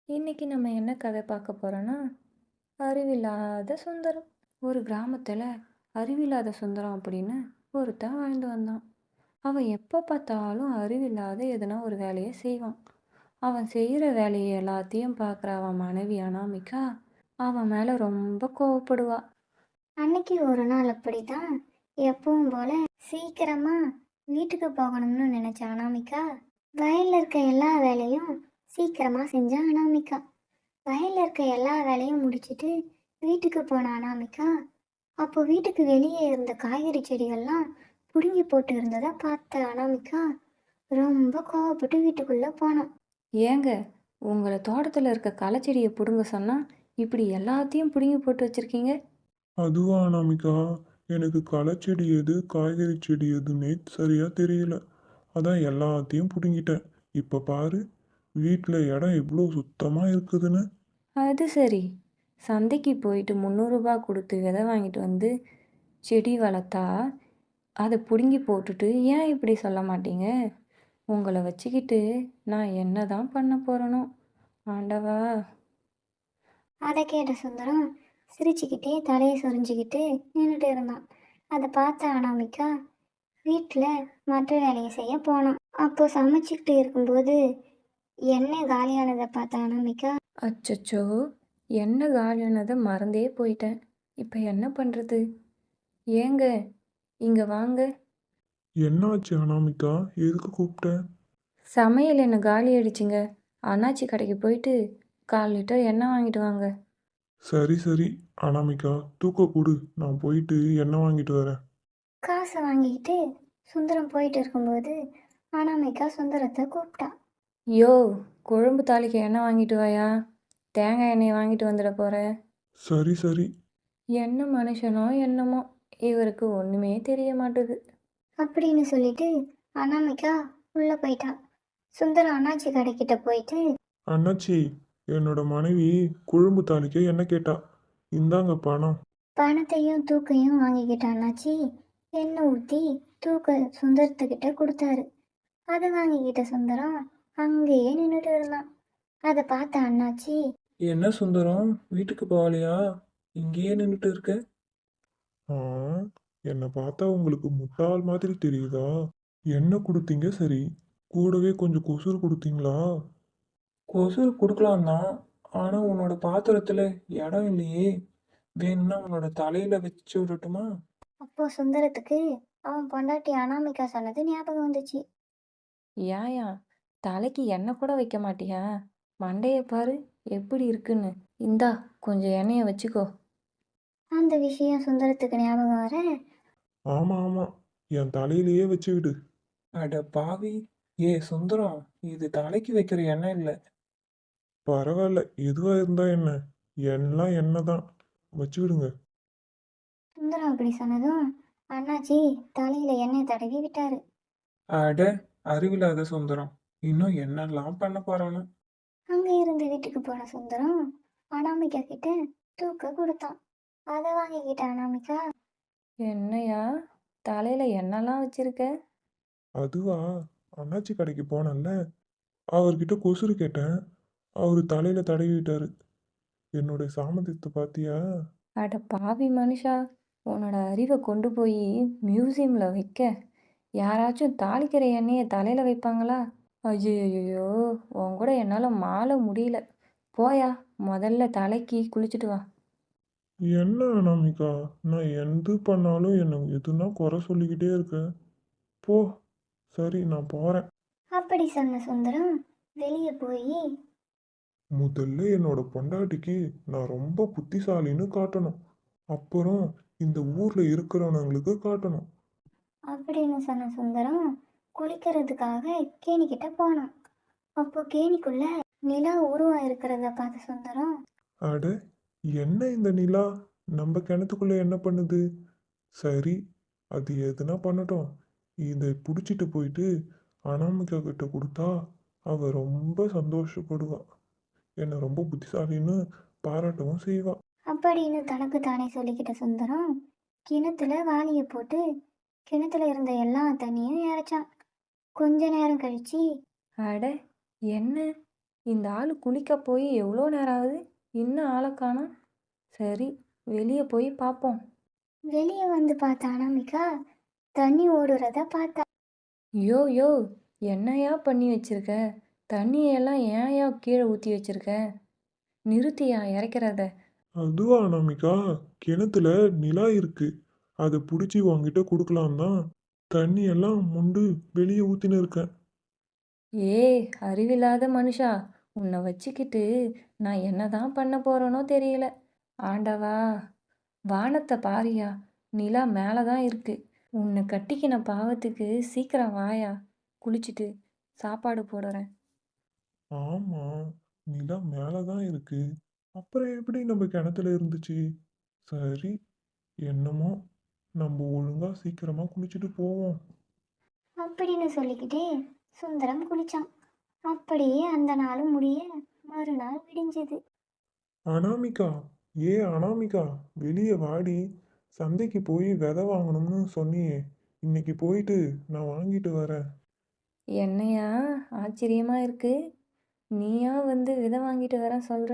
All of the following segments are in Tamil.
இன்னைக்கு நம்ம என்ன கதை பார்க்க போறோம்னா, அறிவில்லாத சுந்தரம். ஒரு கிராமத்துல அறிவில்லாத சுந்தரம் அப்படின்னு ஒருத்தன் வாழ்ந்து வந்தான். அவன் எப்போ பார்த்தாலும் அறிவில்லாத எதனா ஒரு வேலையை செய்வான். அவன் செய்கிற வேலையை எல்லாத்தையும் பார்க்குற அவன் மனைவி அனாமிகா அவன் மேலே ரொம்ப கோவப்படுவா. அன்னைக்கு ஒரு நாள் அப்படிதான். எப்பவும் போல சீக்கிரமா வீட்டுக்கு போகணும்னு நினைச்ச அனாமிகா வயல்ல இருக்க எல்லா வேலையும் சீக்கிரமா செஞ்ச அனாமிகா வயல்ல இருக்க எல்லா வேலையும் முடிச்சிட்டு வீட்டுக்கு போன அனாமிகா அப்போ வீட்டுக்கு வெளியே இருந்த காய்கறி செடிகள்லாம் புடுங்கி போட்டு இருந்ததை பார்த்த அனாமிகா ரொம்ப கோவப்பட்டு வீட்டுக்குள்ள போனான். ஏங்க, உங்களை தோட்டத்தில் இருக்க களைச்செடியை பிடுங்க சொன்னா இப்படி எல்லாத்தையும் பிடுங்கி போட்டு வச்சிருக்கீங்க? அதுவா அனாமிகா, எனக்கு களைச்செடி எது காய்கறி செடி எதுன்னே சரியா தெரியல. அதான் எல்லாத்தையும் பிடுங்கிட்டேன். இப்ப பாரு, வீட்டில் இடம் எவ்வளோ சுத்தமா இருக்குதுன்னு. அது சரி. சந்தைக்கு போயிட்டு 300 கொடுத்து விதை வாங்கிட்டு வந்து செடி வளர்த்தா அதை பிடுங்கி போட்டுட்டு ஏன் இப்படி சொல்ல மாட்டீங்க? உங்களை வச்சுக்கிட்டு நான் என்ன தான் பண்ண போகிறேனோ ஆண்டவா. அதை கேட்ட சுந்தரம் சிரிச்சுக்கிட்டே தலையை சொரிஞ்சுக்கிட்டு நின்றுட்டு இருந்தான். அதை பார்த்த அனாமிகா வீட்டில் மற்ற வேலையை செய்ய போனான். அப்போ சமைச்சிக்கிட்டு இருக்கும்போது எண்ணெய் காலியானதை பார்த்த அனாமிகா அச்சச்சோ, என்ன காலியானதை மறந்தே போயிட்டேன். இப்போ என்ன பண்ணுறது? ஏங்க, இங்கே வாங்க. என்னாச்சு அனாமிகா, எதுக்கு கூப்பிட்ட? சமையல் என்ன காலி ஆயிடுச்சுங்க. அண்ணாச்சி கடைக்கு போயிட்டு 1/4 லிட்டர் எண்ணெய் வாங்கிட்டு வாங்க. சரி சரி அனாமிகா, தூக்க கொடு, நான் போயிட்டு எண்ணெய் வாங்கிட்டு வரேன். காசை வாங்கிக்கிட்டு சுந்தரம் போயிட்டு இருக்கும்போது அனாமிகா சுந்தரத்தை கூப்பிட்டா. யோ, குழம்பு தாளிக்க எண்ணெய் வாங்கிட்டு வாயா. தேங்காய் எண்ணெயை வாங்கிட்டு வந்துட போகிறேன். சரி சரி. என்ன மனுஷனோ என்னமோ, இவருக்கு ஒன்றுமே தெரிய மாட்டுது. அப்படின்னு சொல்லிட்டு அனாமிகா உள்ளே போயிட்டான். சுந்தரம் அண்ணாச்சி கடைக்கிட்ட போயிட்டு அண்ணாச்சி, என்னோட மனைவி குழம்பு தாளிக்க என்ன கேட்டா. இந்தாங்க பணம். பணத்தையும் தூக்கையும் வாங்கிக்கிட்ட அண்ணாச்சி எண்ணெய் ஊற்றி தூக்க சுந்தரத்துக்கிட்ட கொடுத்தாரு. அதை வாங்கிக்கிட்ட சுந்தரம் அங்கேயே நின்றுட்டு இருந்தான். அதை பார்த்த அண்ணாச்சி என்ன சுந்தரம், வீட்டுக்கு போகலையா? இங்கேயே நின்றுட்டு இருக்க. ஆ, என்னை பார்த்தா உங்களுக்கு முட்டாள் மாதிரி தெரியுதா? என்ன கொடுத்தீங்க சரி, கூடவே கொஞ்சம் கொசுறு கொடுத்தீங்களா? கொசு கொடுக்கலாம் தான், ஆனால் உன்னோட பாத்திரத்தில் இடம் இல்லையே. வேணும்னா உன்னோட தலையில வச்சு விடட்டுமா? அப்போ சுந்தரத்துக்கு அவன் பொண்டாட்டி அனாமிகா சொன்னது ஞாபகம் வந்துச்சு. ஏயா, தலைக்கு எண்ணெய் கூட வைக்க மாட்டியா? மண்டையை பாரு எப்படி இருக்குன்னு. இந்தா, கொஞ்சம் எண்ணெயை வச்சுக்கோ. அந்த விஷயம் சுந்தரத்துக்கு ஞாபகம் வர ஆமா ஆமா, என் தலையிலேயே வச்சு விடு. அட பாவி! சுந்தரம், இது தலைக்கு வைக்கிற எண்ணெய் இல்லை. பரவாயில்ல, எதுவா இருந்தா என்ன, எல்லாம் என்ன தான், வச்சு விடுங்க. சுந்தரம் அப்படி சொன்னதும் அண்ணாச்சி தலையில எண்ணெய் தடவி விட்டாரு. அட, அறிவில்லாத சுந்தரம், இன்னும் என்னெல்லாம் பண்ண போறானோ. அங்க இருந்து வீட்டுக்கு போன சுந்தரம் அனாமிகா கிட்ட தூக்க கொடுத்தான். அதை வாங்கிக்கிட்ட அனாமிகா என்னையா, தலையில் எண்ணெய்லாம் வச்சிருக்க? அதுவா, அண்ணாச்சி கடைக்கு போனேன்ல, அவர்கிட்ட கொசுறு கேட்டேன். அவரு தலையில தடவி விட்டாரு. என்னுடைய சாமர்த்தியத்தை பாத்தியா? அட பாவி மனுஷா, உன்னோட அறிவை கொண்டு போய் மியூசியமில் வைக்க. யாராச்சும் தாளிக்கிற எண்ணெயை தலையில் வைப்பாங்களா? ஐயோ, உன் கூட என்னால் மாள முடியல. போயா, முதல்ல தலைக்கு குளிச்சுட்டு வா. என்ன அனாமிகா, நான் எது பண்ணாலும் என்ன எதுனா குறை சொல்லிக்கிட்டே இருக்க. போ. சரி, நான் போறேன். அப்படி சொன்ன சுந்தரம் வெளியே போய் முதல்ல என்னோட பொண்டாட்டிக்கு நான் ரொம்ப புத்திசாலின்னு காட்டணும். அப்புறம் இந்த ஊர்ல இருக்கிறவனுங்களுக்கு காட்டணும். அப்படின்னு சொன்ன சுந்தரம் குளிக்கிறதுக்காக கேணிக்கிட்ட போனான். அப்போ கேணிக்குள்ள நிலா உருவம் இருக்கிறத பார்த்த சுந்தரம் அட, என்ன இந்த நிலா நம்ம கிணத்துக்குள்ள என்ன பண்ணுது? சரி, அது எதுனா பண்ணட்டும். இதை பிடிச்சிட்டு போயிட்டு அனாமிகா கிட்ட கொடுத்தா அவ ரொம்ப சந்தோஷப்படுவா. என்னை ரொம்ப புத்திசாலின்னு பாராட்டவும் செய்வா. அப்படின்னு தனக்கு தானே சொல்லிக்கிட்ட சுந்தரம் கிணத்துல வாளியை போட்டு கிணத்துல இருந்த எல்லா தண்ணியும் இறைச்சான். கொஞ்ச நேரம் கழிச்சு அட, என்ன இந்த ஆள் குளிக்க போய் எவ்வளோ நேரம் ஆகுது? இன்னும் ஆளை காணோம். சரி, வெளியே போய் பார்ப்போம். வெளியே வந்து பார்த்த அனாமிகா தண்ணி ஓடுறத பார்த்தா. யோ யோ, என்னையா பண்ணி வச்சிருக்க? தண்ணியெல்லாம் ஏன்யா கீழே ஊற்றி வச்சிருக்க? நிறுத்தியா இறைக்கிறத? அதுவா அனாமிகா, கிணத்துல நிலா இருக்கு. அதை பிடிச்சி உன்கிட்ட கொடுக்கலாம் தான் தண்ணி எல்லாம் முண்டு வெளியே ஊத்தின்னு இருக்கேன். ஏய் அறிவில்லாத மனுஷா, உன்னை வச்சுக்கிட்டு நான் என்னதான் பண்ண போறேனோ தெரியல. ஆண்டவா, வானத்தை பாரியா, நிலா மேலே தான் இருக்கு. உன்னை கட்டிக்கின பாவத்துக்கு சீக்கிரம் வாயா, குளிச்சுட்டு சாப்பாடு போடுறேன். ஆமா, நிலா மேலதான் இருக்கு. அப்புறம் எப்படி நம்ம கிணத்துல இருந்துச்சு? சரி, என்னமோ, நம்ம ஒழுங்கா சீக்கிரமா குளிச்சுட்டு போவோம். அப்படின்னு சொல்லிக்கிட்டே சுந்தரம் குளிச்சான். அப்படியே அந்த நாளும் முடிய மறுநாள் விடிஞ்சது. அனாமிகா, அனாமிகா, வெளியே வாடி. சந்தைக்கு போய் விதை வாங்கணும்னு சொன்னியே, இன்னைக்கு போயிட்டு நான் வாங்கிட்டு வரேன். என்னையா ஆச்சரியமா இருக்கு, நீயா வந்து விதை வாங்கிட்டு வரேன் சொல்ற?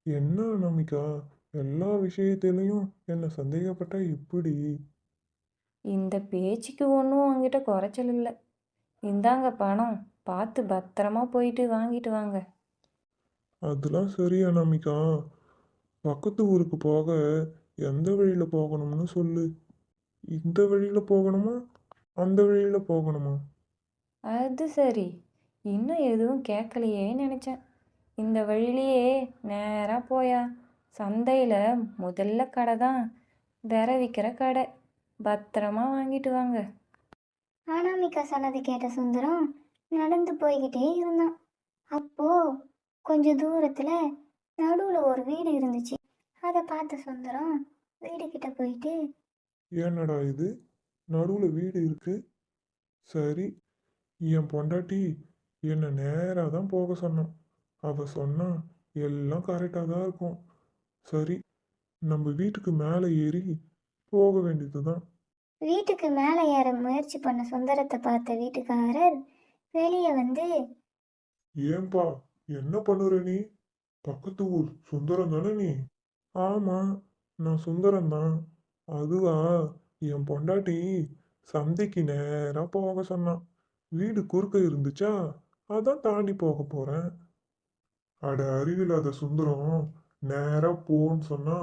என்ன அனாமிகா, எல்லா விஷயத்திலையும் என்ன சந்தேகப்பட்டா எப்படி? இந்த பேச்சுக்கு ஒன்றும் உங்ககிட்ட குறைச்சல் இல்லை. இந்தாங்க பணம், பார்த்து பத்திரமா போயிட்டு வாங்கிட்டு வாங்க. அதெல்லாம் சரி அனாமிகா, பக்கத்து ஊருக்கு போக எந்த வழியில போகணும்னு சொல்லு. இந்த வழியில போகணுமா, அந்த வழியில போகணுமா? அது சரி, இன்னும் எதுவும் கேட்கலையே நினச்சேன். இந்த வழியிலேயே நேராக போயா, சந்தையில் முதல்ல கடை தான் விர விற்கிற கடை. பத்திரமா வாங்கிட்டு வாங்க. அனாமிகா சொன்னதை கேட்ட சுந்தரம் நடந்து போய்கிட்டே இருந்தான். அப்போ கொஞ்ச தூரத்துல நடுவுல ஒரு வீடு இருந்துச்சு. அதை பார்த்த சுந்தரம் வீடு கிட்ட போயிட்டு, என்னடா இது, நடுவுல வீடு இருக்கு. சரி, என் பொண்டாட்டி என்னை நேரா தான் போக சொன்னான். அவ சொன்னா எல்லாம் கரெக்டாக தான் இருக்கும். சரி, நம்ம வீட்டுக்கு மேலே ஏறி போக வேண்டியதுதான். வீட்டுக்கு மேலே ஏற முயற்சி பண்ண சுந்தரத்தை பார்த்த வீட்டுக்காரர் வெளியே வந்து, ஏன்பா, என்ன பண்ணுற நீ? பக்கத்து ஊர் சுந்தரம் தானே நீ? ஆமா, நான் சுந்தரம் தான். அதுவா, என் பொண்டாட்டி சந்தைக்கு நேரா போக சொன்னான். வீடு குறுக்க இருந்துச்சா, அதான் தாண்டி போக போறேன். அட அறிவில்லாத சுந்தரம், நேரா போன்னு சொன்னா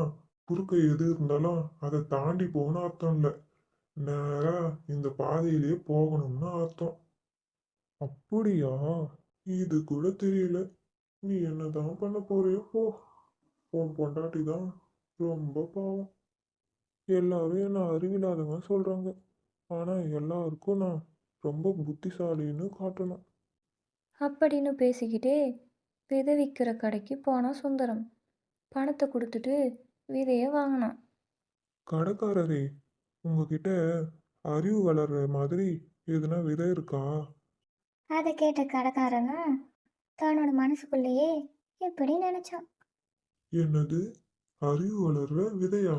குறுக்க எது இருந்தாலும் அதை தாண்டி போகணும்னு அர்த்தம் இல்லை. நேரா இந்த பாதையிலேயே போகணும்னு அர்த்தம். அப்படியா? இது கூட தெரியல. நீ என்னதான் பண்ண போறியோ போ. உன் பொண்டாட்டி தான் ரொம்ப பாவம். எல்லாரும் என்ன அறிவில்லாதவன் சொல்றாங்க. ஆனா எல்லாருக்கும் நான் ரொம்ப புத்திசாலின்னு காட்டணும். அப்படின்னு பேசிக்கிட்டே விதை விற்கிற கடைக்கு போனான் சுந்தரம். பணத்தை கொடுத்துட்டு விதையை வாங்கினான். கடைக்காரரே, உங்ககிட்ட அறிவு வளர்ற மாதிரி எதுனா விதை இருக்கா? அதை கேட்ட கடைக்காரனும் தன்னோட மனசுக்குள்ளேயே இப்படி நினைச்சான். என்னது, அறிவு வளர்ற விதையா?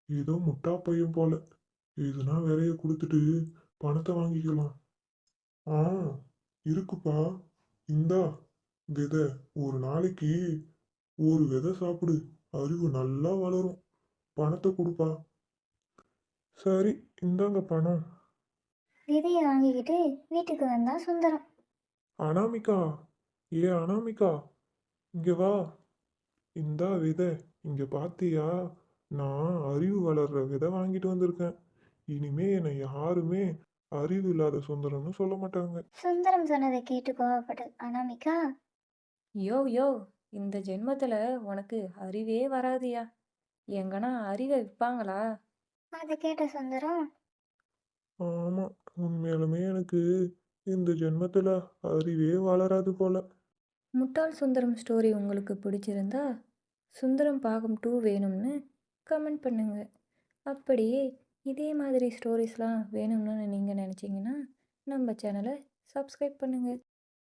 ஏதோ முட்டா பையன் போல. எதுனா விதைய கொடுத்துட்டு பணத்தை வாங்கிக்கலாம். ஆ, இருக்குப்பா. இந்தா விதை. ஒரு நாளைக்கு ஒரு விதை சாப்பிடு, அறிவு நல்லா வளரும். பணத்தை கொடுப்பா. சரி, இந்தாங்க பணம். விதையை வாங்கிக்கிட்டு வீட்டுக்கு வந்தான் சுந்தரம். அனாமிகா, அனாமிகா, இங்க வா. இந்தா விதை. இங்க பாத்தியா, நான் அறிவு வளர்ற விதை வாங்கிட்டு வந்திருக்கேன். இனிமே என்னை யாருமே அறிவு இல்லாத சுந்தரம்னு சொல்ல மாட்டாங்க. சுந்தரம் சொன்னதை கேட்டு கோவப்பட்ட அனாமிகா, யோ யோ, இந்த ஜென்மத்தில் உனக்கு அறிவே வராதுயா. எங்கன்னா அறிவை விற்பாங்களா? அதை கேட்ட சுந்தரம், ஆமா, உண்மையாலுமே எனக்கு இந்த ஜென்மத்துல அறிவே வளராது போல. முட்டாள் சுந்தரம் ஸ்டோரி உங்களுக்கு பிடிச்சிருந்தா சுந்தரம் பாகம் 2 வேணும்னு கமெண்ட் பண்ணுங்க. அப்படியே இதே மாதிரி ஸ்டோரிஸ்லாம் வேணும்னு நீங்கள் நினச்சிங்கன்னா நம்ம சேனலை சப்ஸ்கிரைப் பண்ணுங்கள்.